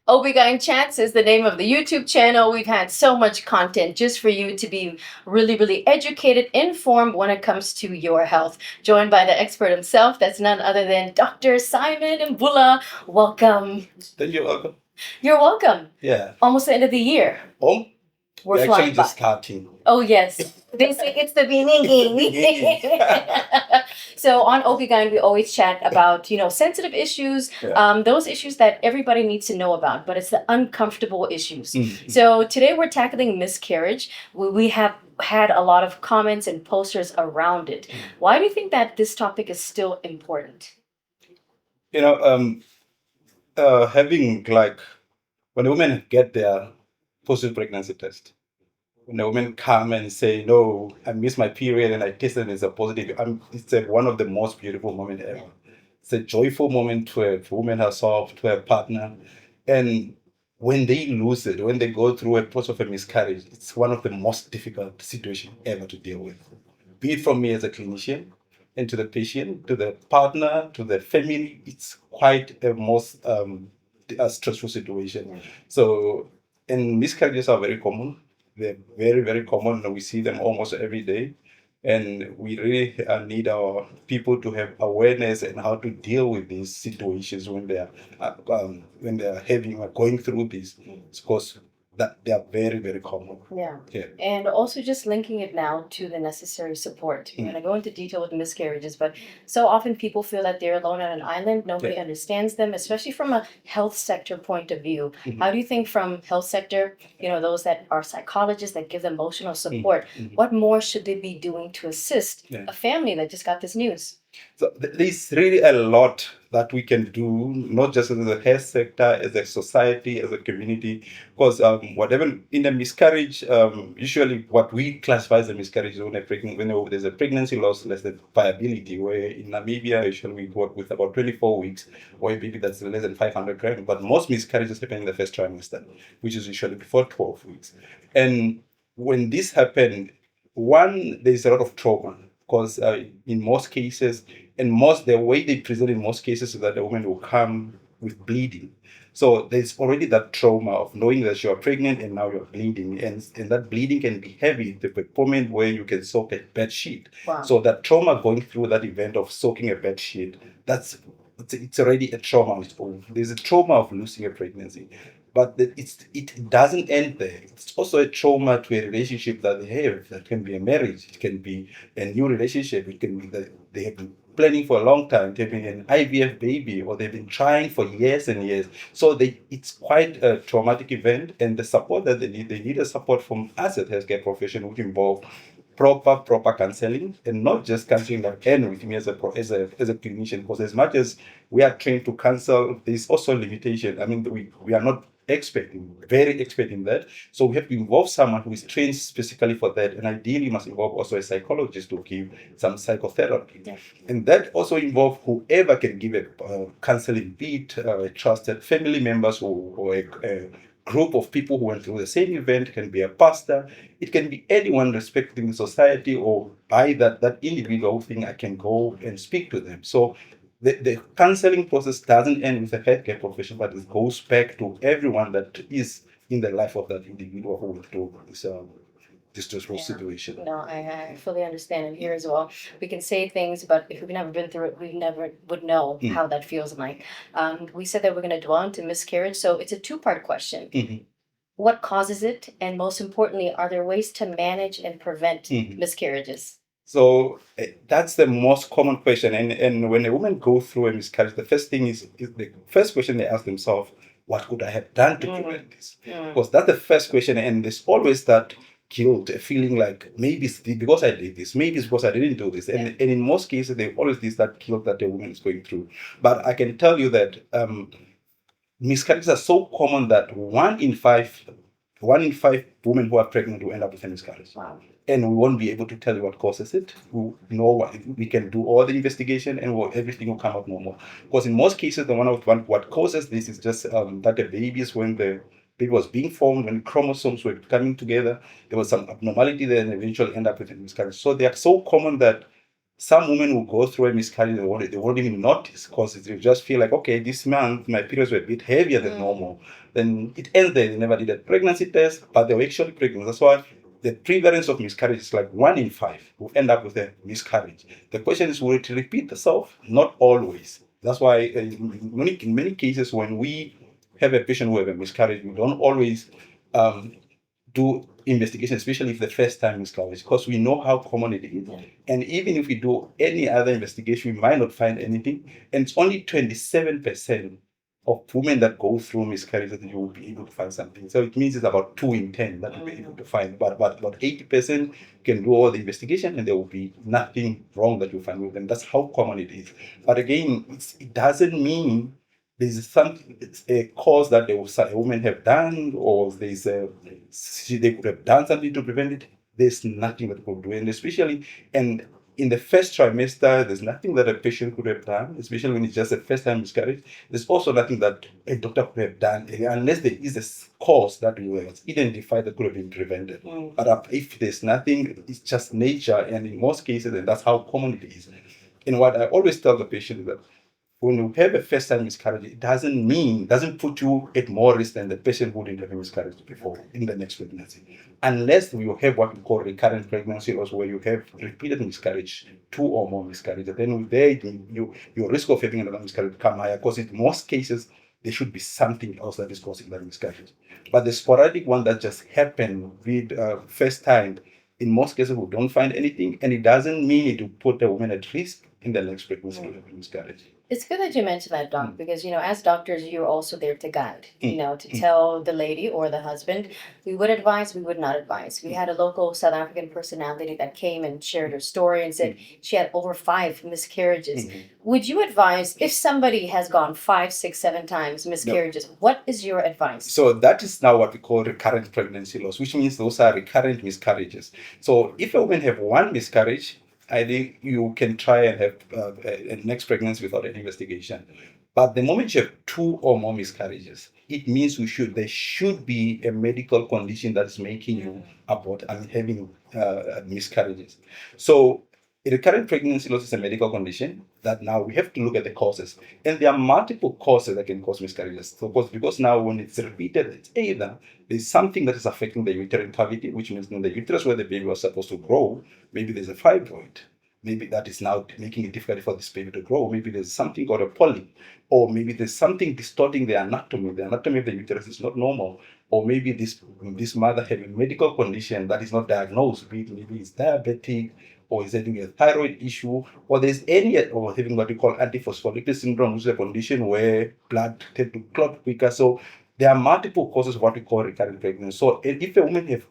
OB-GYN Chats is the name of the YouTube channel. We've had so much content just for you to be really, really educated, informed when it comes to your health. Joined by the expert himself, that's none other than Dr. Simon Mbula. Welcome. Then you're welcome. You're welcome. Yeah. Almost the end of the year. Oh, We're actually flying just by. starting. Oh, yes. They say it's the beginning. So on OB-GYN, we always chat about, sensitive issues, Yeah. those issues that everybody needs to know about, but it's the uncomfortable issues. Mhm. So today we're tackling miscarriage. We have had a lot of comments and posters around it. Why do you think that this topic is still important? You know, having like when a woman get their positive pregnancy test, when a woman come and say, "No, I missed my period and I tested and it's a positive," it's one of the most beautiful moments ever. It's a joyful moment to a woman herself, to a partner, and when they lose it, when they go through a process of a miscarriage, it's one of the most difficult situations ever to deal with. Be it from me as a clinician, and to the patient, to the partner, to the family, it's quite a most a stressful situation. So, and miscarriages are very common. They're very, very common. We see them almost every day. And we really need our people to have awareness and how to deal with these situations when they are having or going through this, because that they are very, very common. Yeah. Yeah. And also just linking it now to the necessary support. We're Mm. going to go into detail with miscarriages, but so often people feel that they're alone on an island. Nobody Yeah. understands them, especially from a health sector point of view. Mhm. How do you think from health sector, those that are psychologists that give emotional support, Mhm. what more should they be doing to assist Yeah. a family that just got this news? So there's really a lot that we can do, not just in the health sector, as a society, as a community, because whatever in a miscarriage, usually what we classify as a miscarriage is when there's a pregnancy loss less than viability, where in Namibia, usually we work with about 24 weeks, or a baby that's less than 500 grams, but most miscarriages happen in the first trimester, which is usually before 12 weeks. And when this happened, one, there's a lot of trauma because in most cases, and the way they present in most cases is that the woman will come with bleeding. So there's already that trauma of knowing that you are pregnant and now you're bleeding, and that bleeding can be heavy to the point where you can soak a bed sheet. Wow. So that trauma going through that event of soaking a bed sheet, it's already a trauma on its own. There's a trauma of losing a pregnancy. But it doesn't end there. It's also a trauma to a relationship that they have. That can be a marriage. It can be a new relationship. It can be that they have been planning for a long time. They've been an IVF baby, or they've been trying for years and years. So it's quite a traumatic event, and the support that they need a support from us at healthcare profession, which involve proper counseling, and not just counseling that can with me as a clinician, because as much as we are trained to counsel, there's also limitation. I mean, we are not very expert in that. So we have to involve someone who is trained specifically for that, and ideally must involve also a psychologist to give some psychotherapy. Yeah. And that also involves whoever can give a counseling, be it trusted family members or a group of people who went through the same event. It can be a pastor, it can be anyone respecting the society, or by that individual thing, I can go and speak to them. So the counseling process doesn't end with the healthcare profession, but it goes back to everyone that is in the life of that individual who went through this stressful Yeah. situation. No, I fully understand. And here as well, we can say things, but if we've never been through it, we never would know Mm. how that feels like. We said that we're going to dwell into miscarriage, so it's a two-part question. Mhm. What causes it? And most importantly, are there ways to manage and prevent Mhm. miscarriages? So that's the most common question. And when a woman goes through a miscarriage, the first thing is the first question they ask themselves, what could I have done to prevent this? Because that's the first question. And there's always that guilt, a feeling like maybe it's because I did this, maybe it's because I didn't do this. And in most cases, there always is that guilt that the woman is going through. But I can tell you that miscarriages are so common that one in five women who are pregnant will end up with a miscarriage. Wow. And we won't be able to tell you what causes it. We know we can do all the investigation, and everything will come out normal. Because in most cases, what causes this is just that the babies, when the baby was being formed, when chromosomes were coming together, there was some abnormality there, and eventually end up with a miscarriage. So they are so common that Some women will go through a miscarriage, they won't even notice because they just feel like, okay, this month my periods were a bit heavier than normal. Then it ends there. They never did a pregnancy test, but they were actually pregnant. That's why the prevalence of miscarriage is like 1 in 5 who end up with a miscarriage. The question is, will it repeat itself? Not always. That's why in many cases, when we have a patient who have a miscarriage, we don't always do investigation, especially if the first time miscarriage, because we know how common it is. And even if we do any other investigation, we might not find anything. And it's only 27% of women that go through miscarriage that you will be able to find something. So it means it's about 2 in 10 that you'll be able to find. But about 80% can do all the investigation and there will be nothing wrong that you find with them. That's how common it is. But again, it doesn't mean there's something, it's a cause that a woman have done, or they could have done something to prevent it. There's nothing that could do, and especially and in the first trimester, there's nothing that a patient could have done, especially when it's just a first time miscarriage. There's also nothing that a doctor could have done unless there is a cause that was identified that could have been prevented. But if there's nothing, it's just nature, and in most cases, and that's how common it is. And what I always tell the patient is that when you have a first time miscarriage, it doesn't put you at more risk than the patient who didn't have a miscarriage before in the next pregnancy. Unless you have what we call recurrent pregnancy, or where you have repeated miscarriage, 2 or more miscarriages, then there your risk of having another miscarriage become higher, because in most cases there should be something else that is causing that miscarriage. But the sporadic one that just happened with first time, in most cases we don't find anything, and it doesn't mean it will put the woman at risk in the next pregnancy to have a miscarriage. It's good that you mentioned that, Doc, because as doctors, you're also there to guide. To tell the lady or the husband, we would advise, we would not advise. We had a local South African personality that came and shared her story and said she had over 5 miscarriages. Would you advise, if somebody has gone 5, 6, 7 times miscarriages, what is your advice? So that is now what we call recurrent pregnancy loss, which means those are recurrent miscarriages. So if a woman have 1 miscarriage, I think you can try and have a next pregnancy without an investigation. But the moment you have 2 or more miscarriages, it means there should be a medical condition that is making you abort and having miscarriages. So a recurrent pregnancy loss is a medical condition that now we have to look at the causes. And there are multiple causes that can cause miscarriages. So because now when it's repeated, it's either there's something that is affecting the uterine cavity, which means in the uterus where the baby was supposed to grow, maybe there's a fibroid. Maybe that is now making it difficult for this baby to grow. Maybe there's something called a polyp, or maybe there's something distorting the anatomy. The anatomy of the uterus is not normal, or maybe this mother has a medical condition that is not diagnosed. Maybe it's diabetic, or is having a thyroid issue, or there's or having what we call antiphospholipid syndrome, which is a condition where blood tends to clot quicker. So there are multiple causes of what we call recurrent pregnancy. So if a woman has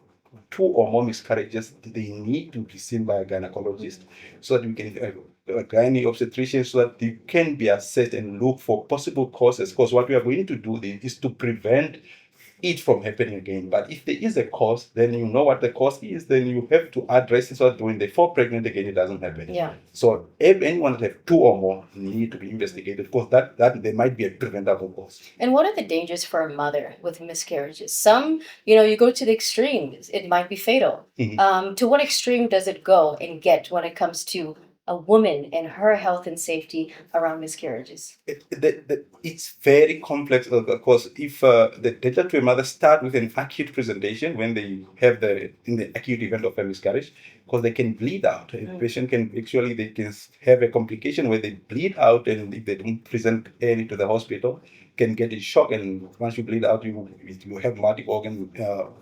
2 or more miscarriages, they need to be seen by a gynecologist so that we can a gynae obstetrician, so that you can be assessed and look for possible causes. Because what we are going to do is to prevent it from happening again. But if there is a cause, then you know what the cause is, then you have to address it so that when they fall pregnant again, it doesn't happen. Yeah. So if anyone that have 2 or more need to be investigated, because that there might be a preventable cause. And what are the dangers for a mother with miscarriages? Some, you go to the extremes, it might be fatal. To what extreme does it go and get when it comes to a woman and her health and safety around miscarriages? It's very complex, because if the data to a mother start with an acute presentation when they have in the acute event of a miscarriage, because they can bleed out. A patient can they can have a complication where they bleed out, and if they don't present early to the hospital, can get in shock, and once you bleed out, you have multi-organ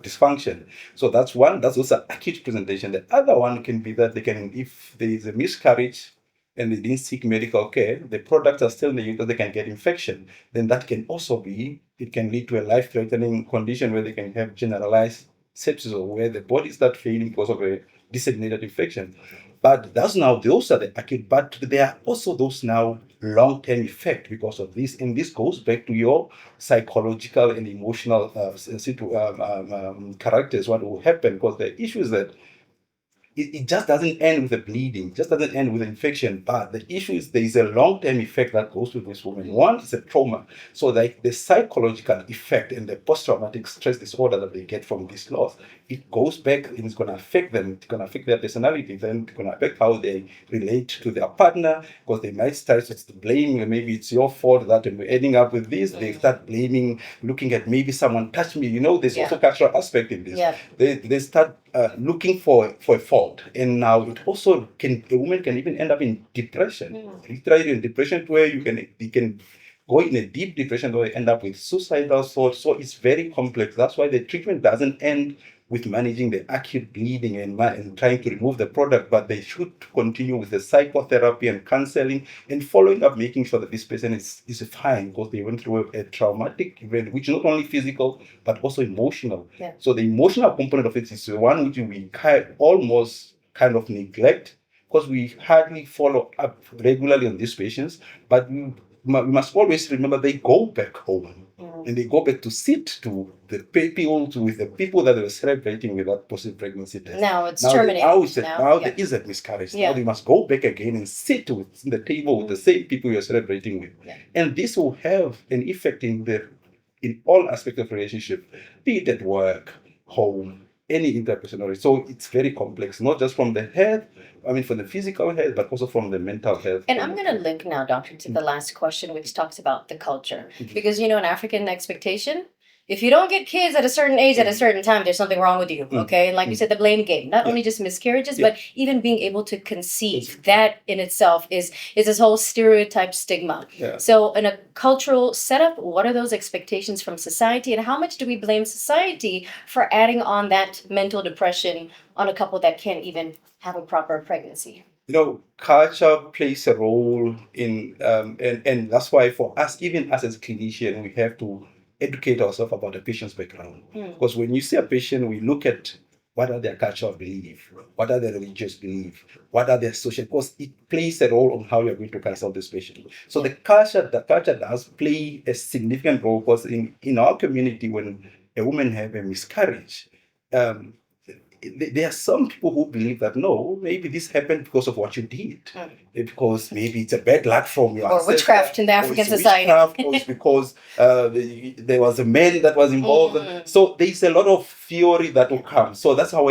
dysfunction. So that's one. That's also acute presentation. The other one can be that if there is a miscarriage and they didn't seek medical care, the products are still in the uterus, they can get infection. Then that can also it can lead to a life-threatening condition where they can have generalized sepsis, or where the body starts failing because of a disseminated infection. But those are the acute, but there are also those now long-term effect because of this. And this goes back to your psychological and emotional characters, what will happen, because the issue is that it just doesn't end with the bleeding, just doesn't end with infection. But the issue is there is a long-term effect that goes with this woman. One is a trauma. So like the psychological effect and the post-traumatic stress disorder that they get from this loss, it goes back and it's going to affect them. It's going to affect their personality. Then it's going to affect how they relate to their partner, because they might start to blame, maybe it's your fault that we're ending up with this. They start blaming, looking at maybe someone touched me. There's also cultural aspect in this. They start looking for a fault, and now it also a woman can even end up in depression, literally in depression, where you can go in a deep depression or end up with suicidal thoughts. So it's very complex. That's why the treatment doesn't end with managing the acute bleeding and trying to remove the product, but they should continue with the psychotherapy and counseling and following up, making sure that this person is fine, because they went through a traumatic event, which is not only physical but also emotional. So the emotional component of it is the one which we almost kind of neglect, because we hardly follow up regularly on these patients. But we must always remember they go back home. And they go back to sit with the people that they were celebrating with that positive pregnancy test. Now it's terminated. Now there is a miscarriage. Now they must go back again and sit with the table with the same people you're celebrating with. And this will have an effect in all aspects of relationship, be it at work, home, any interpersonal. So it's very complex, not just from the health, from the physical health, but also from the mental health. And I'm going to link now, doctor, to the last question, which talks about the culture. Because, an African expectation, if you don't get kids at a certain age, at a certain time, there's something wrong with you, okay? And like you said, the blame game, not only just miscarriages, but even being able to conceive, that in itself is this whole stereotype stigma. So in a cultural setup, what are those expectations from society, and how much do we blame society for adding on that mental depression on a couple that can't even have a proper pregnancy? Culture plays a role in, and that's why for us, even as a clinician, we have to educate ourselves about the patient's background. Because when you see a patient, we look at what are their cultural beliefs, what are their religious beliefs, what are their social, because it plays a role on how you're going to counsel this patient. So the culture does play a significant role, because in our community, when a woman has a miscarriage, there are some people who believe that no, maybe this happened because of what you did, because maybe it's a bad luck from your or witchcraft in the African society, or it's because there was a man that was involved. So there's a lot of theory that will come. So that's how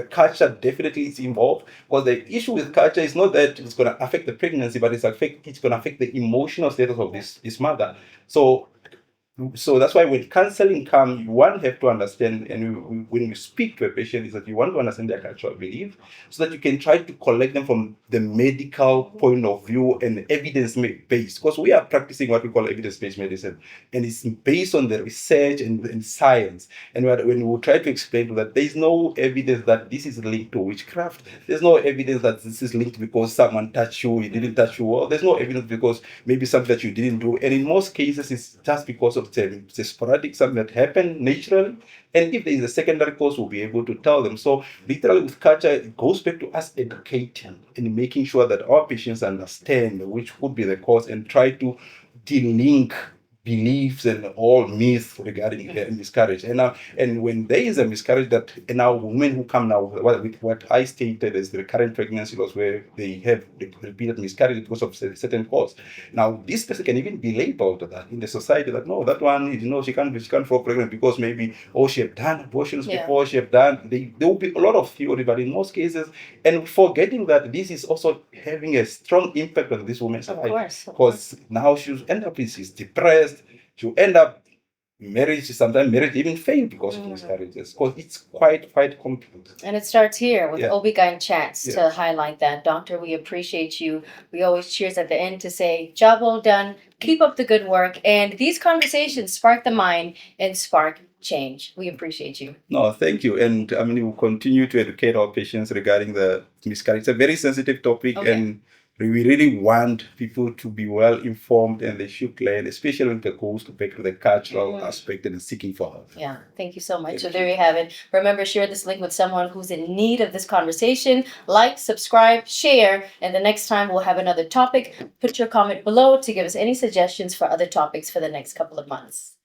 culture definitely is involved, because the issue with culture is not that it's going to affect the pregnancy, but it's going to affect the emotional status of this mother. So that's why when counseling comes, you have to understand, and when you speak to a patient, is that you want to understand their cultural belief, so that you can try to collect them from the medical point of view and evidence-based. Because we are practicing what we call evidence-based medicine, and it's based on the research and science. And when we try to explain to that, there is no evidence that this is linked to witchcraft. There's no evidence that this is linked because someone touched you, he didn't touch you. Well, there's no evidence because maybe something that you didn't do. And in most cases, it's just because of it's a sporadic, something that happened naturally. And if there is a secondary cause, we'll be able to tell them. So literally with culture, it goes back to us educating and making sure that our patients understand which would be the cause, and try to delink beliefs and all myths regarding miscarriage. And when there is a miscarriage, that now women who come now with what I stated as the recurrent pregnancy loss, where they have repeated miscarriage because of a certain cause. Now this person can even be labeled that in the society, that no, that one, she can't fall pregnant because maybe she have done abortions before, she have done. There will be a lot of theory, but in most cases, and forgetting that this is also having a strong impact on this woman's life, because now she'll end up she's depressed. You end up sometimes marriage even fail because of miscarriages, because it's quite complex. And it starts here with OB-GYN chats to highlight that. Doctor, we appreciate you. We always cheers at the end to say, job well done, keep up the good work. And these conversations spark the mind and spark change. We appreciate you. No, thank you. And we'll continue to educate our patients regarding the miscarriage. It's a very sensitive topic, and we really want people to be well informed, and they should learn, especially when it goes back to the cultural aspect and seeking for help. Yeah, thank you so much. So there you have it. Remember, share this link with someone who's in need of this conversation. Like, subscribe, share, and the next time we'll have another topic. Put your comment below to give us any suggestions for other topics for the next couple of months.